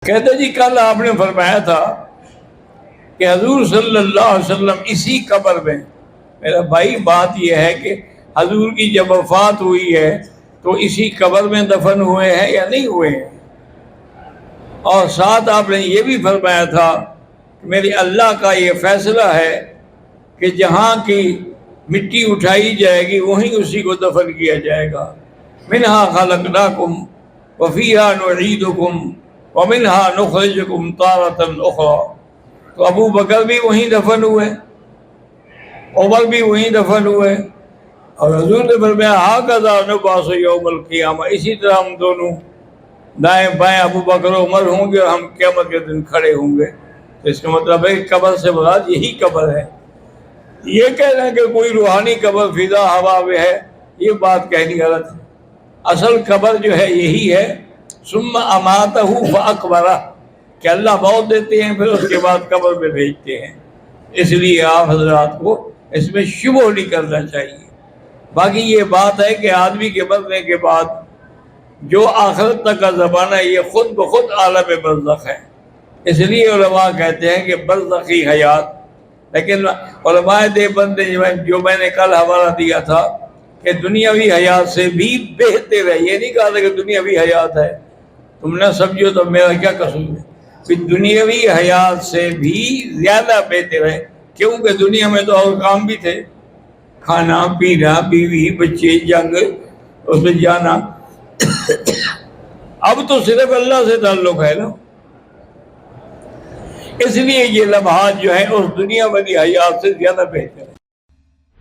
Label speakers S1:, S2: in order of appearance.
S1: کہتے جی کل آپ نے فرمایا تھا کہ حضور صلی اللہ علیہ وسلم اسی قبر میں، میرا بھائی بات یہ ہے کہ حضور کی جب وفات ہوئی ہے تو اسی قبر میں دفن ہوئے ہیں یا نہیں ہوئے ہیں؟ اور ساتھ آپ نے یہ بھی فرمایا تھا کہ میرے اللہ کا یہ فیصلہ ہے کہ جہاں کی مٹی اٹھائی جائے گی وہیں اسی کو دفن کیا جائے گا۔ منہا خلقناکم وفیہا نعیدکم ومنہا نخرجکم تارۃ اخری۔ تو ابو بکر بھی وہیں دفن ہوئے، عمر بھی وہیں دفن ہوئے، اور حضور نے فرمایا ھکذا نبعث یوم القیامہ، اسی طرح ہم دونوں دائیں بائیں ابو بکر و عمر ہوں گے اور ہم قیامت کے دن کھڑے ہوں گے۔ تو اس کا مطلب ہے کہ قبر سے مراد یہی قبر ہے۔ یہ کہنا کہ کوئی روحانی قبر فضا ہوا میں ہے، یہ بات کہنی غلط ہے۔ اصل قبر جو ہے یہی ہے، ثم اماتہ فاقبرہ، کہ اللہ موت دیتے ہیں پھر اس کے بعد قبر میں بھیجتے ہیں۔ اس لیے آپ حضرات کو اس میں شبہ نہیں کرنا چاہیے۔ باقی یہ بات ہے کہ آدمی کے مرنے کے بعد جو آخرت تک کا زمانہ ہے یہ خود بخود عالم برزخ ہے۔ اس لیے علماء کہتے ہیں کہ برزخی حیات، لیکن علماء دیوبند جو میں نے کل حوالہ دیا تھا کہ دنیاوی حیات سے بھی بہتر ہے، یہ نہیں کہا تھا کہ دنیاوی حیات ہے، تم نہ سمجھو تو میرا کیا قصور ہے، کہ دنیاوی حیات سے بھی زیادہ بہتر ہے، کیونکہ دنیا میں تو اور کام بھی تھے، کھانا پینا، بیوی بچے، جنگ، اس میں جانا۔ اب تو صرف اللہ سے تعلق ہے نا، اس لیے یہ لمحات جو ہیں اس دنیا والی حیات سے زیادہ بہتر ہے۔